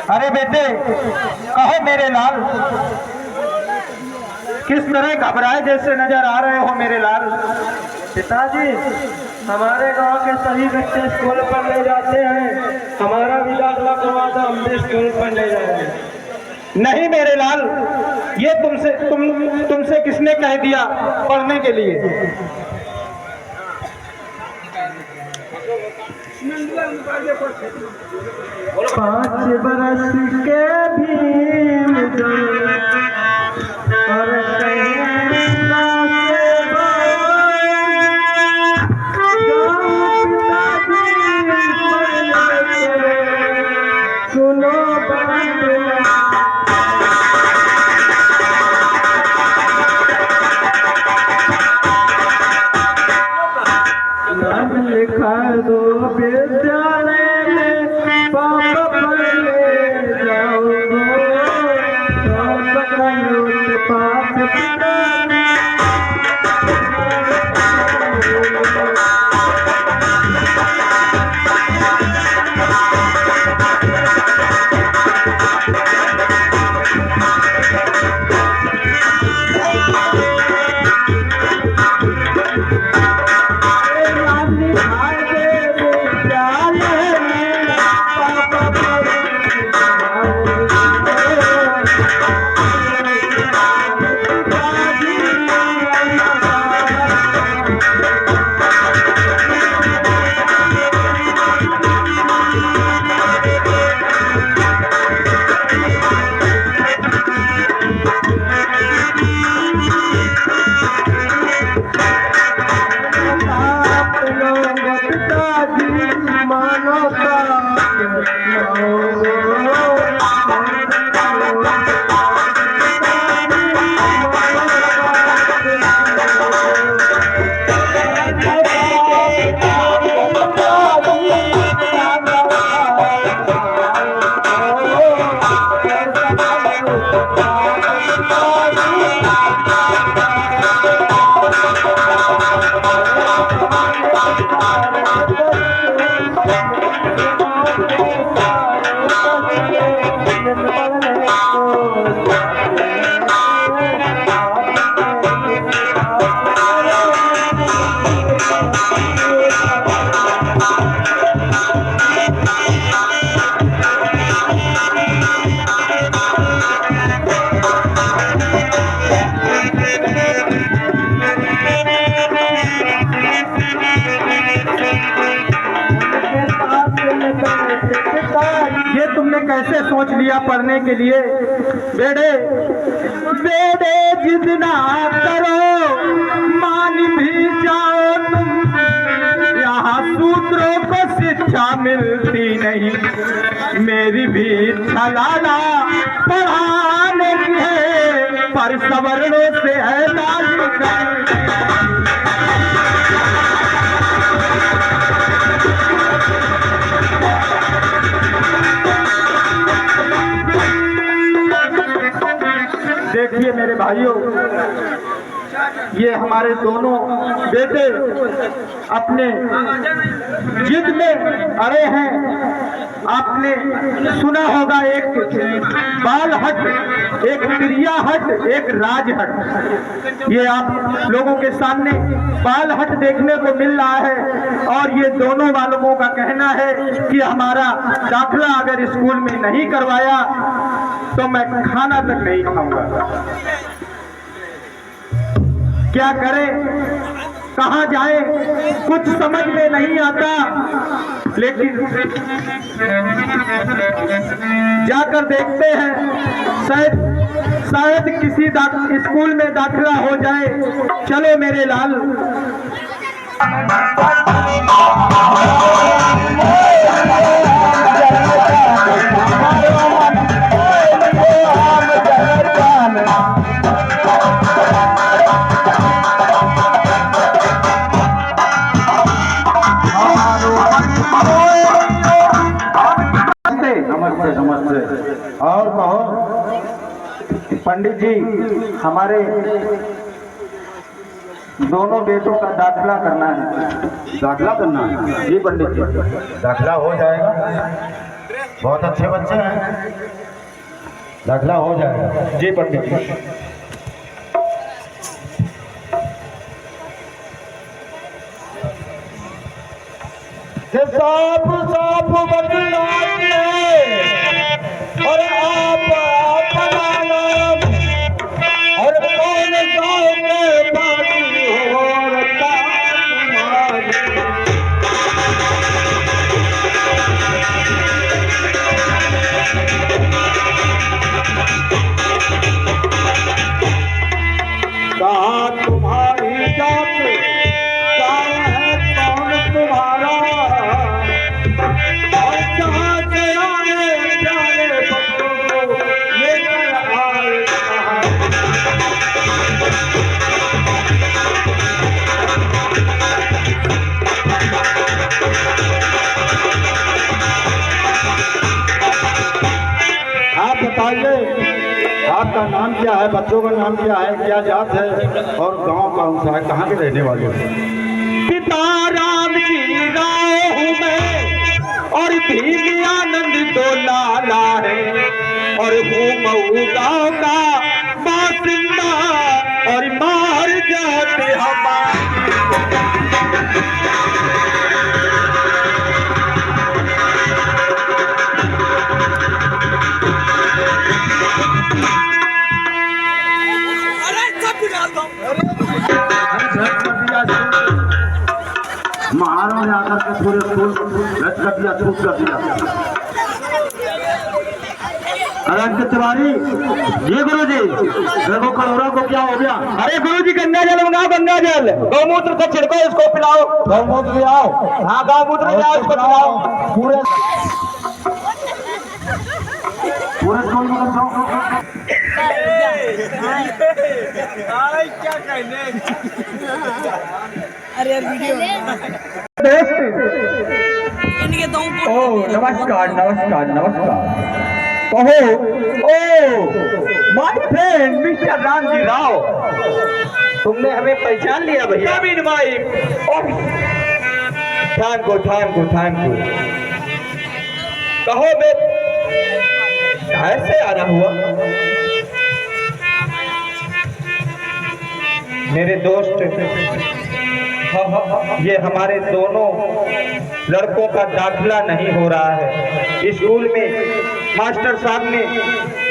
अरे बेटे, कहो मेरे लाल, किस तरह घबराए जैसे नजर आ रहे हो मेरे लाल। पिताजी, हमारे गांव के सभी बच्चे स्कूल पर ले जाते हैं, हमारा भी दाखिला करवा दो, हम भी स्कूल पर ले जाएंगे। नहीं मेरे लाल, ये तुमसे किसने कह दिया पढ़ने के लिए। 5 बरस के भीम और सुनो नाम लिखा दो विद्यालय में, पापा पढ़ने जाओ पाप कैसे सोच लिया पढ़ने के लिए। बेटे बेटे जिद ना करो, मान भी जाओ तुम, यहाँ सूत्रों को शिक्षा मिलती नहीं। मेरी भी इच्छा लाला पढ़ाने की है, पर सवर्णों से है ताल्लुक। देखिए मेरे भाइयों, ये हमारे दोनों बेटे अपने जिद में अड़े हैं। आपने सुना होगा एक बाल हट, एक क्रिया हट, एक राज हट। ये आप लोगों के सामने बाल हट देखने को मिल रहा है, और ये दोनों वालों का कहना है कि हमारा दाखिला अगर स्कूल में नहीं करवाया तो मैं खाना तक नहीं खाऊंगा। क्या करें, कहाँ जाए, कुछ समझ में नहीं आता। लेकिन जाकर देखते हैं, शायद किसी स्कूल में दाखिला हो जाए। चलो मेरे लाल। और कहो पंडित जी, हमारे दोनों बेटों का दाखिला करना है। दाखिला करना है? जी पंडित जी, दाखिला हो जाएगा। बहुत अच्छे बच्चे हैं, दाखिला हो जाएगा। जी पंडित जी। साफ साफ बतलाइए और आप नाम और कौन गाँव के बाकी हो रता कहाँ तुम्हारी जात, कहाँ है कौन तुम्हारा, और कहाँ से आए प्यारे बच्चों को लेकर आए कहाँ। आप बताइए आपका नाम क्या है, बच्चों का नाम क्या है, क्या जात है और गांव कौन सा है, कहाँ के रहने वाले हैं? पिता राम जी गाँव हूँ मैं और भीम आनंद तो लाला है, और हूँ मऊ गाँव का बासिंदा और मार जाते हमारे। महाराज ने आकर के पूरे स्कूल रद्द कर दिया, छूट कर दिया। अरे तिवारी, ये गुरु जी देखो कटोरा को क्या हो गया? अरे गुरु जी गंगा जल मंगाओ, गंगा जल। गौमूत्र का छिड़को, इसको पिलाओ। गौमूत्र ले आओ। हाँ गौमूत्र ले आओ, इसको पिलाओ। पूरे पूरे स्कूल में बताओ क्या कहने। अरे वीडियो इनके दो ओ नमस्कार नमस्कार नमस्कार। कहो oh my friend mister Ramji Rao, तुमने हमें पहचान लिया भैया? भाई थैंक यू। कहो बे कैसे आना हुआ? मेरे दोस्त, ये हमारे दोनों लड़कों का दाखिला नहीं हो रहा है। स्कूल में मास्टर साहब ने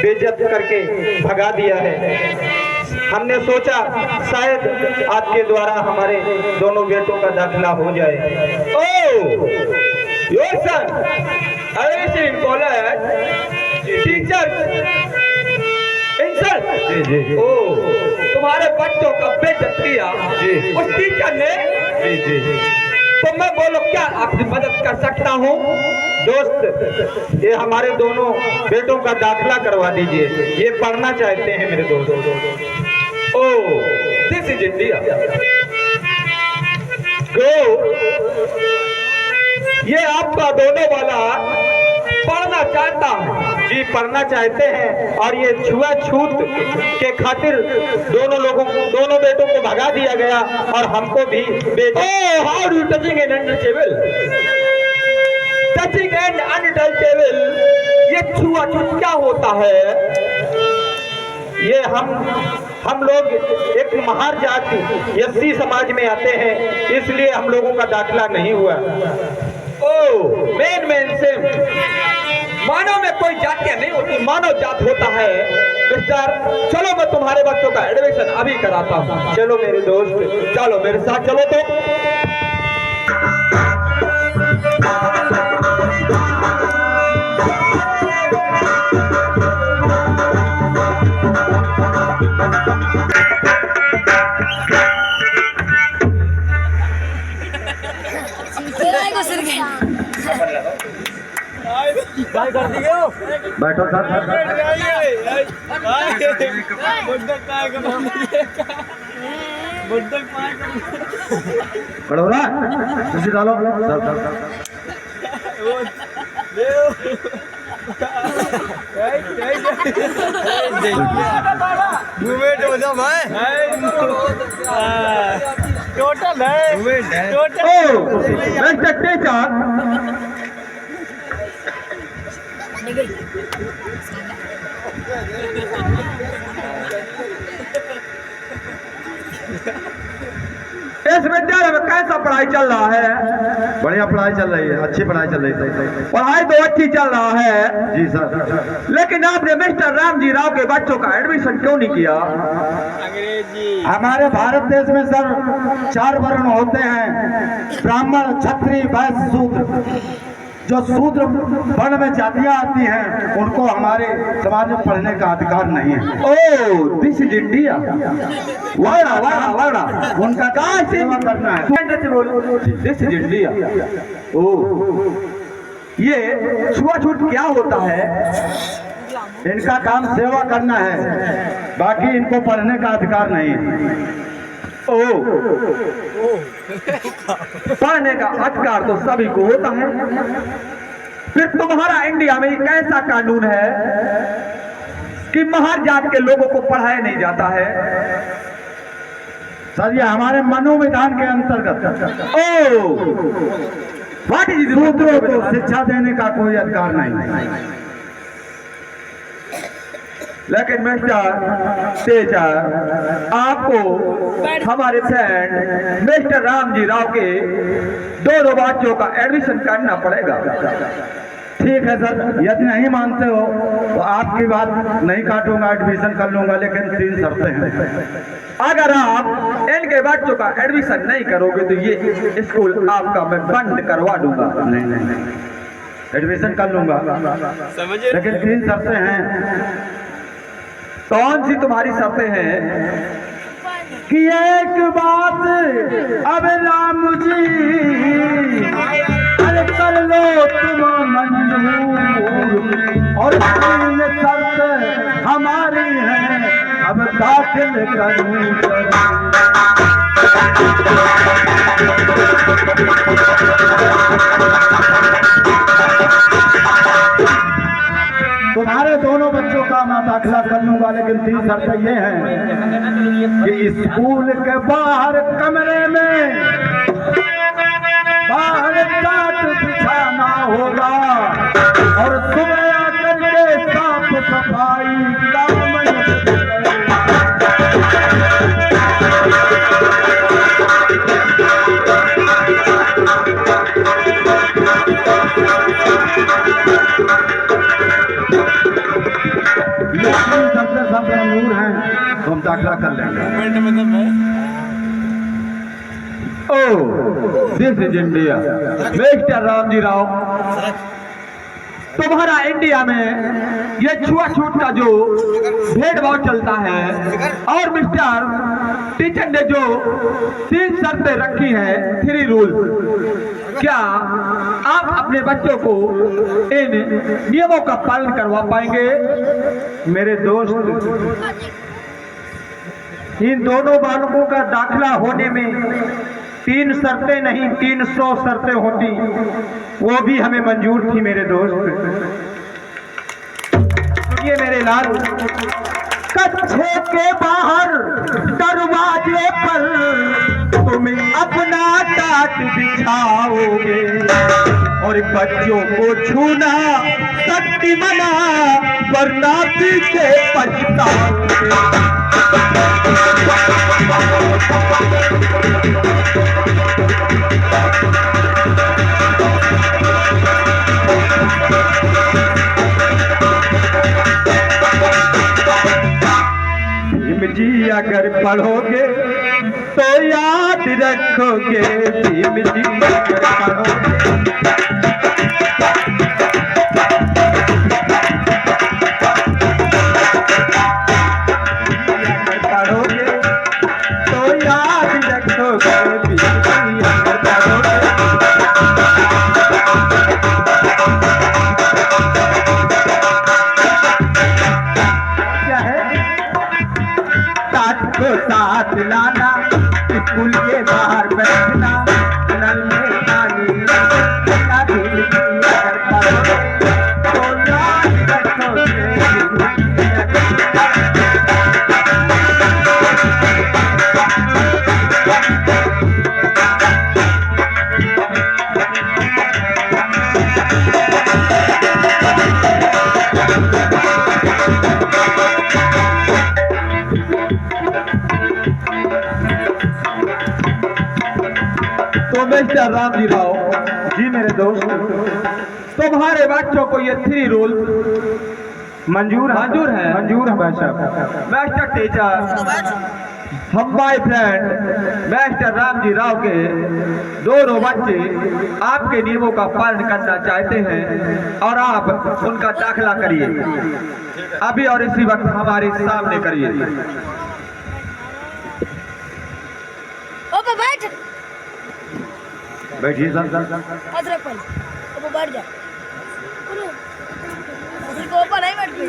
बेइज्जत करके भगा दिया है। हमने सोचा शायद आपके द्वारा हमारे दोनों बेटों का दाखिला हो जाए। ओ योर सन, अरे कॉलेज टीचर इंसल्ट। जी। ओ तुम्हारे बच्चों का बेइज्जत किया उस टीचर ने? जी। तो मैं बोलो क्या आपकी मदद कर सकता हूँ? दोस्त, ये हमारे दोनों बेटों का दाखिला करवा दीजिए, ये पढ़ना चाहते हैं मेरे दोस्त। ओ दिस इज इंडिया। ये आपका दोनों वाला पढ़ना चाहता है। जी पढ़ना चाहते हैं, और ये छुआछूत के खातिर दोनों बेटों को भगा दिया गया और हमको भी how do touching and untouchable, touching and untouchable, ये छुआछूत क्या होता है? ये हम लोग एक महार जाति एससी समाज में आते हैं, इसलिए हम लोगों का दाखिला नहीं हुआ। ओ मेन सेम, मानव में कोई जातियां नहीं होती, मानव जात होता है। मिस्टर चलो मैं तुम्हारे बच्चों का एडमिशन अभी कराता हूँ। चलो मेरे दोस्त, चलो मेरे साथ चलो तो। बैठो सर। कटोरा तुझे डालो। टोटल है। इस विद्यालय में कैसा पढ़ाई चल रहा है? बढ़िया पढ़ाई चल रही है, अच्छी पढ़ाई चल रही है। पढ़ाई तो अच्छी चल रहा है, जी सर। लेकिन आपने मिस्टर रामजी राव के बच्चों का एडमिशन क्यों नहीं किया? हमारे भारत देश में सर 4 वर्ण होते हैं, ब्राह्मण, क्षत्रिय, वैश्य, शूद्र। जो शूद्र वर्ण में जातियां आती हैं उनको हमारे समाज में पढ़ने का अधिकार नहीं है। ओह, दिस इज इंडिया। वाड़ा वाड़ा वाड़ा, उनका कहाँ से सेवा करना है। This is India. ओह, ये छुआछूत क्या होता है? इनका काम सेवा करना है, बाकी इनको पढ़ने का अधिकार नहीं है। ओह, पढ़ने का अधिकार तो सभी को होता है। फिर तुम्हारा इंडिया में एक ऐसा कानून है कि महार जात के लोगों को पढ़ाया नहीं जाता है। सर ये हमारे मनोविधान के अंतर्गत ओह, व्हाट इज शूद्रों को शिक्षा देने का कोई अधिकार नहीं। लेकिन मिस्टर टीचर, आपको हमारे फ्रेंड मिस्टर रामजी राव के 2 बच्चों का एडमिशन करना पड़ेगा। ठीक है सर, यदि नहीं मानते हो तो आपकी बात नहीं काटूंगा, एडमिशन कर लूंगा, लेकिन 3 शर्तें हैं। अगर आप इनके बच्चों का एडमिशन नहीं करोगे तो ये स्कूल आपका मैं बंद करवा दूंगा। नहीं, एडमिशन कर लूंगा, लेकिन 3 शर्तें हैं। कौन सी तुम्हारी शर्तें हैं? कि एक बात अब राम जी अरे कर लो तुम मंजूर, और 3 शर्त हमारी है अब दाखिल करूं। तुम्हारे दोनों बच्चों का मैं दाखिला कर लूंगा, लेकिन 3 शर्तें ये हैं कि स्कूल के बाहर कमरे में बाहर टाट बिछाना होगा, और सुबह आकर के साफ सफाई का नूर है तो हम दाखिला कर लेंगे। ओह, this is India. Mister Ramji Rao, तुम्हारा इंडिया में ये छुआछूत का जो भेदभाव चलता है, और मिस्टर टीचर ने जो 3 शर्तें रखी हैं, 3 रूल, क्या आप अपने बच्चों को इन नियमों का पालन करवा पाएंगे? मेरे दोस्त, इन दोनों बालकों का दाखिला होने में 3 शर्तें नहीं 300 शर्तें होती, वो भी हमें मंजूर थी मेरे दोस्त। ये मेरे लाल, कच्छे के बाहर दरवाजे पर तुम अपना टाट बिछाओगे, और बच्चों को छूना शक्ति मना, वरना पीछे पछताओगे। जी अगर पढ़ोगे तो याद रखोगे, भीम जी अगर पढ़ोगे। तो याद रखोगे, भीम जी अगर पढ़ोगे। को साथ लाना, स्कूल के बाहर बैठना, नल में पानी मिस्टर राम जी राव। जी मेरे दोस्त, तुम्हारे बच्चों को ये 3 रूल मंजूर है भाई साहब। मास्टर टीचर, हम my friend master Ram ji Rao के दोनों बच्चे आपके नियमों का पालन करना चाहते हैं और आप उनका दाखिला करिए अभी और इसी वक्त हमारे सामने करिए। बैठ बैठिए सर। बैठ जा।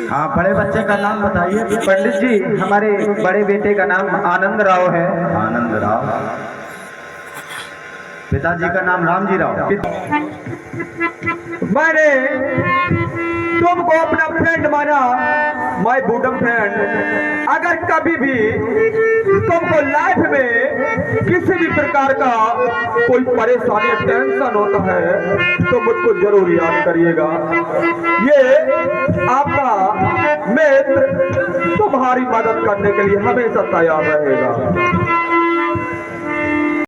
हाँ, बड़े बच्चे का नाम बताइए। पंडित जी, हमारे बड़े बेटे का नाम आनंद राव है। आनंद राव। पिताजी का नाम रामजी राव। मैंने तुमको अपना फ्रेंड माना, माय बूडम फ्रेंड। अगर कभी भी तुमको लाइफ में किसी भी प्रकार का कोई परेशानी टेंशन होता है तो मुझको जरूर याद करिएगा। ये आपका मित्र तुम्हारी मदद करने के लिए हमेशा तैयार रहेगा।